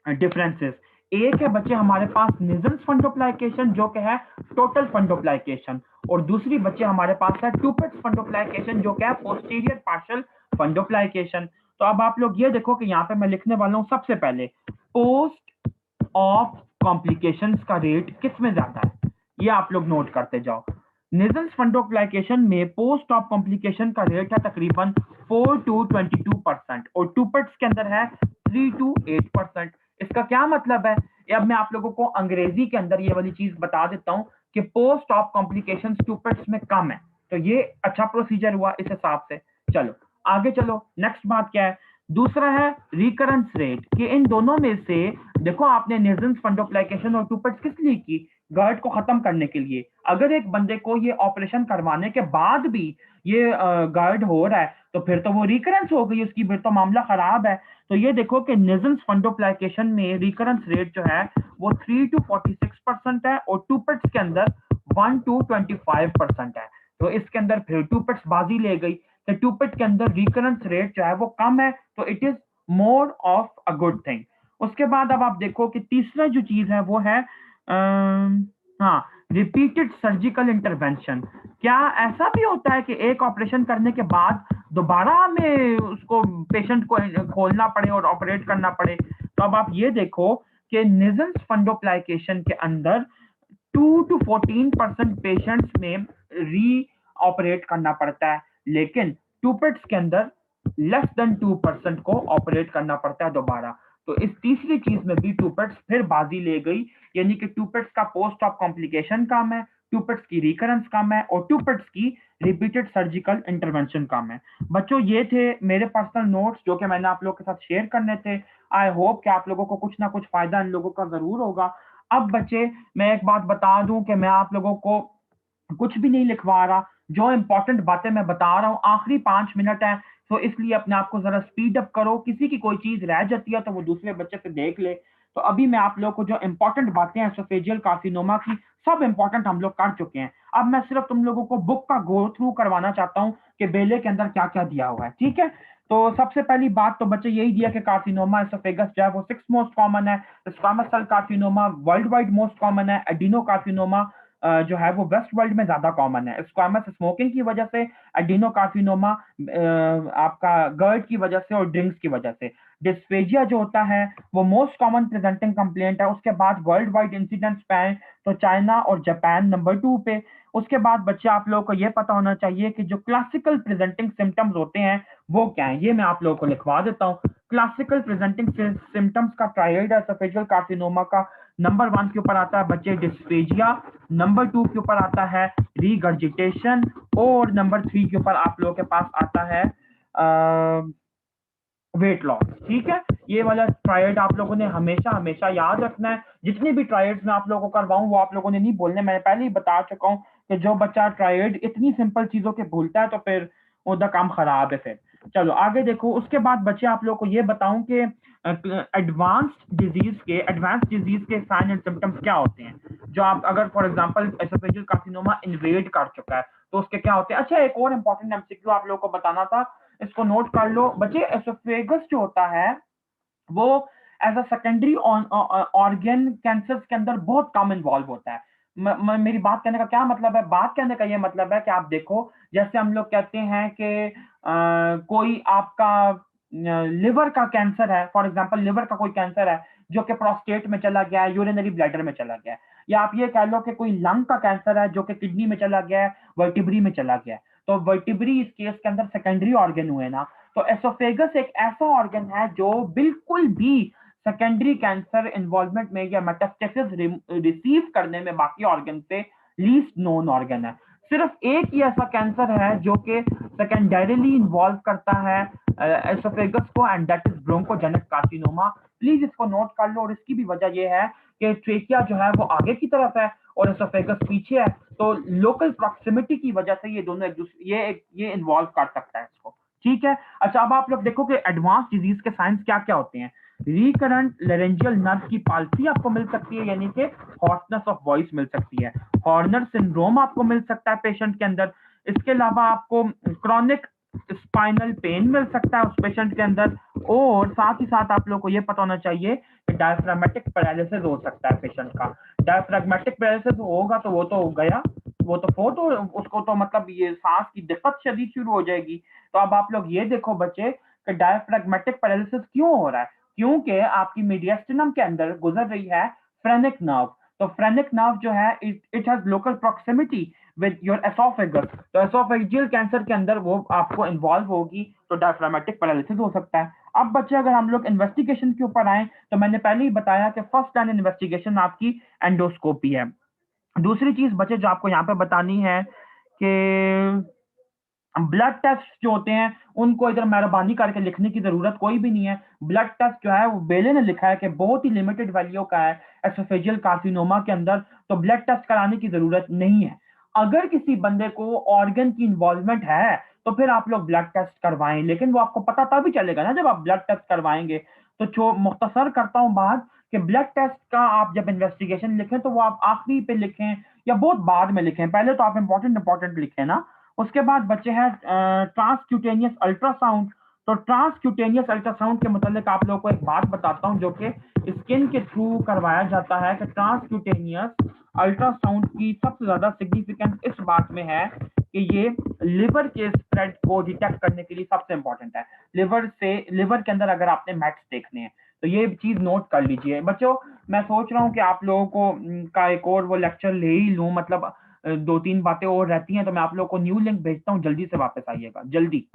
S1: डिफरेंसेस। एक है बच्चे हमारे पास निजल्स फंडोप्लाइकेशन जो कि है टोटल फंडोप्लाइकेशन, और दूसरी बच्चे हमारे पास है टूपेट्स फंडोप्लाइकेशन जो कि है पोस्टीरियर पार्शियल फंडोप्लाइकेशन। तो अब आप लोग ये देखो कि यहाँ पे मैं लिखने वाला हूँ सबसे पहले पोस्ट ऑफ कॉम्प्लिकेशंस का रेट किस में ज्यादा है, ये आप लोग नोट करते जाओ। नेजल फंडोप्लाइकेशन में पोस्ट ऑप कॉम्प्लिकेशन का रेट है तकरीबन 4 to 22% और टूपेट्स के अंदर है 3 to 8%। इसका क्या मतलब है? ये अब मैं आप लोगों को अंग्रेजी के अंदर ये वाली चीज बता देता हूँ कि पोस्ट ऑप कॉम्प्लिकेशन टूपेट्स में कम है, तो ये अच्छा प्रोसीजर हुआ इस हिसाब से। चलो आगे चलो, नेक्स्ट बात क्या है? दूसरा है रिकरेंस रेट, कि इन दोनों में से देखो आपने नेजल फंडोप्लाइकेशन और टूपेट्स किस लिए की? गर्ड को खत्म करने के लिए। अगर एक बंदे को ये ऑपरेशन करवाने के बाद भी ये गर्ड हो रहा है तो फिर तो वो रिकरेंस हो गई उसकी, फिर तो मामला खराब है। तो ये देखो कि नेजल फंडोप्लाइकेशन में रिकरेंस रेट जो है वो 3 to 46% है और टूपेट्स के अंदर 1 to 25% है। तो इसके अंदर फिर टूपेट्स बाजी ले गई कि टूपेट के अंदर रिकरेंस रेट जो है वो कम है, तो it is more of a good thing. उसके बाद अब आप देखो कि तीसरा जो चीज है वो है हाँ, रिपीटेड सर्जिकल इंटरवेंशन। क्या ऐसा भी होता है कि एक ऑपरेशन करने के बाद दोबारा हमें उसको पेशेंट को खोलना पड़े और ऑपरेट करना पड़े? तो अब आप ये देखो कि नेजल फंडोप्लाइकेशन के अंदर 2 to 14% पेशेंट्स में री ऑपरेट करना पड़ता है, लेकिन टूपेट्स के अंदर लेस देन 2% को ऑपरेट करना पड़ता है दोबारा। तो इस तीसरी चीज में भी टूपेट्स फिर बाजी ले गई, यानी कि टूपेट्स का पोस्ट ऑफ कॉम्प्लिकेशन कम है, टूपेट्स की रिकरेंस कम है और टूपेट्स की रिपीटेड सर्जिकल इंटरवेंशन कम है। बच्चों ये थे मेरे पर्सनल नोट्स जो कि मैंने आप लोगों के साथ शेयर करने थे। आई होप कि आप लोगों को कुछ ना कुछ फायदा इन लोगों का जरूर होगा। अब बच्चे मैं एक बात बता दूं कि मैं आप लोगों को कुछ भी नहीं लिखवा रहा, जो इंपॉर्टेंट बातें मैं बता रहा हूँ आखिरी 5 मिनट है, तो इसलिए अपने आप को जरा स्पीड अप करो। किसी की कोई चीज रह जाती है तो वो दूसरे बच्चे से देख ले। तो अभी मैं आप लोगों को जो इंपॉर्टेंट बातें हैं एसोफेजियल कार्सिनोमा की, सब इंपॉर्टेंट हम लोग कर चुके हैं। अब मैं सिर्फ तुम लोगों को बुक का गो थ्रू करवाना चाहता हूँ कि बेले के अंदर क्या क्या दिया हुआ है, ठीक है? तो सबसे पहली बात तो बच्चे यही दिया कि कार्सिनोमा एसोफेगस जो है वो 6 मोस्ट कॉमन है। Squamous cell carcinoma world wide most common है। एडिनो कार्सिनोमा जो है वो वेस्ट वर्ल्ड में ज्यादा कॉमन है। स्क्वामस स्मोकिंग की वजह से, एडिनो कार्सिनोमा आपका गर्ड की वजह से और ड्रिंक्स की वजह से। डिस्फेजिया जो होता है वो मोस्ट कॉमन प्रेजेंटिंग कंप्लेंट है। उसके बाद वर्ल्ड वाइड इंसिडेंट्स पे आए तो चाइना और जापान नंबर 2 पे। उसके बाद बच्चे आप लोगों को ये पता होना चाहिए कि जो क्लासिकल प्रेजेंटिंग सिम्टम्स होते हैं वो क्या है, ये मैं आप लोगों को लिखवा देता हूँ। क्लासिकल प्रेजेंटिंग सिम्टम्स का ट्रायड एसोफेजियल कार्सिनोमा का नंबर 1 के ऊपर आता है बच्चे डिस्फेजिया, नंबर 2 के ऊपर आता है रीगर्जिटेशन और नंबर 3 के ऊपर आप लोगों के पास आता है वेट लॉस। ठीक है, ये वाला ट्रायड आप लोगों ने हमेशा हमेशा याद रखना है। जितनी भी ट्रायड्स मैं आप लोगों को करवाऊं वो आप लोगों ने नहीं बोलने, मैंने पहले ही बता चुका हूं कि जो बच्चा ट्रायड इतनी सिंपल चीजों के भूलता है तो फिर उसका काम खराब है फिर। चलो आगे देखो। उसके बाद बच्चे आप लोगों को ये बताऊं कि एडवांस डिजीज के साइन एंड सिम्टम्स क्या होते हैं, जो आप अगर for example oesophageal carcinoma invade कर चुका है तो उसके क्या होते हैं। अच्छा, एक और इंपॉर्टेंट एमसीक्यू आप लोगों को बताना था, इसको नोट कर लो बच्चे। एसोफेगस जो होता है वो as a secondary organ cancer के अंदर बहुत कम इन्वॉल्व होता है। मेरी बात कहने का क्या मतलब है? बात कहने का ये मतलब है कि आप देखो, जैसे हम लोग कहते हैं कि कोई आपका लिवर का कैंसर है, फॉर एग्जांपल लिवर का कोई कैंसर है जो कि प्रोस्टेट में चला गया है, यूरिनरी ब्लैडर में चला गया है, या आप ये कह लो कि कोई लंग का कैंसर है जो कि किडनी में चला गया है, वर्टिब्री में चला गया है। तो वर्टिब्री इस केस के अंदर सेकेंडरी ऑर्गन हुए ना। तो एसोफेगस एक ऐसा ऑर्गन है जो बिल्कुल भी सेकेंडरी कैंसर इन्वॉल्वमेंट में या मेटास्टेसिस रिसीव करने में बाकी ऑर्गन से लीस्ट नोन ऑर्गन है। सिर्फ एक ही ऐसा कैंसर है जो कि सेकेंडरीली इन्वॉल्व करता है एसोफेगस को, and that is bronchogenic carcinoma. Please इसको नोट कर लो। और इसकी भी वजह यह है कि ट्रेकिया जो है वो आगे की तरफ है और एसोफेगस पीछे है, तो लोकल प्रॉक्सिमिटी की वजह से ये दोनों एक दूसरे ये इन्वॉल्व कर सकता है इसको। ठीक है। अच्छा, अब आप लोग देखो कि एडवांस डिजीज के साइंस क्या क्या होते हैं। रिकरेंट लेरेंजियल नर्व की पाल्सी आपको मिल सकती है, यानी कि हॉर्सनेस ऑफ वॉइस मिल सकती है। हॉर्नर सिंड्रोम आपको मिल सकता है पेशेंट के अंदर। इसके अलावा आपको क्रॉनिक स्पाइनल पेन मिल सकता है उस पेशेंट के अंदर। और साथ ही साथ आप लोग को यह पता होना चाहिए कि डायफ्रामेटिक पैरालिसिस हो सकता है पेशेंट का। डायफ्राग्मेटिक पैरालिसिस होगा तो वो तो गया, वो तो फोटो उसको तो मतलब ये सांस की दिक्कत शदीद शुरू हो जाएगी। तो अब आप लोग ये देखो बच्चे कि डायफ्रैग्मेटिक पैरालिसिस क्यों हो रहा है, क्योंकि आपकी मीडियस्टिनम के अंदर गुजर रही है फ्रेनिक नर्व। तो फ्रेनिक नर्व जो है it has local proximity with your oesophagus. तो एसोफेजियल कैंसर के अंदर वो आपको इन्वॉल्व होगी, तो डायफ्रामेटिक पैरालिसिस हो सकता है। अब बच्चे अगर हम लोग इन्वेस्टिगेशन के ऊपर आए, तो मैंने पहले ही बताया कि फर्स्ट लाइन इन्वेस्टिगेशन आपकी एंडोस्कोपी है। दूसरी चीज बच्चे जो आपको यहाँ पे बतानी है कि ब्लड टेस्ट जो होते हैं उनको इधर मेहरबानी करके लिखने की जरूरत कोई भी नहीं है। ब्लड टेस्ट जो है वो बेले ने लिखा है कि बहुत ही लिमिटेड वैल्यू का है एसोफेजियल कार्सिनोमा के अंदर, तो ब्लड टेस्ट कराने की जरूरत नहीं है। अगर किसी बंदे को ऑर्गन की इन्वॉल्वमेंट है तो फिर आप लोग ब्लड टेस्ट करवाएं, लेकिन वो आपको पता तभी चलेगा ना जब आप ब्लड टेस्ट करवाएंगे। तो जो मुख्तसर करता हूं बात कि ब्लड टेस्ट का आप जब इन्वेस्टिगेशन लिखें तो वो आप आखिरी पे लिखें या बहुत बाद में लिखें, पहले तो आप इंपॉर्टेंट लिखें ना। उसके बाद बच्चे हैं ट्रांसक्यूटेनियस अल्ट्रासाउंड। तो ट्रांसक्यूटेनियस अल्ट्रासाउंड के मतलब आप लोगों को एक बात बताता हूं जो कि स्किन के थ्रू करवाया जाता है कि ट्रांसक्यूटेनियस अल्ट्रासाउंड की सबसे ज्यादा सिग्निफिकेंस इस बात में है कि ये लिवर के स्प्रेड को डिटेक्ट करने के लिए सबसे इंपॉर्टेंट है। लिवर के अंदर अगर आपने मैट्स देखने हैं तो ये चीज नोट कर लीजिए बच्चों। मैं सोच रहा हूँ कि आप लोगों को का एक और वो लेक्चर ले ही लूं, मतलब दो तीन बातें और रहती हैं, तो मैं आप लोगों को न्यू लिंक भेजता हूँ, जल्दी से वापस आइएगा जल्दी।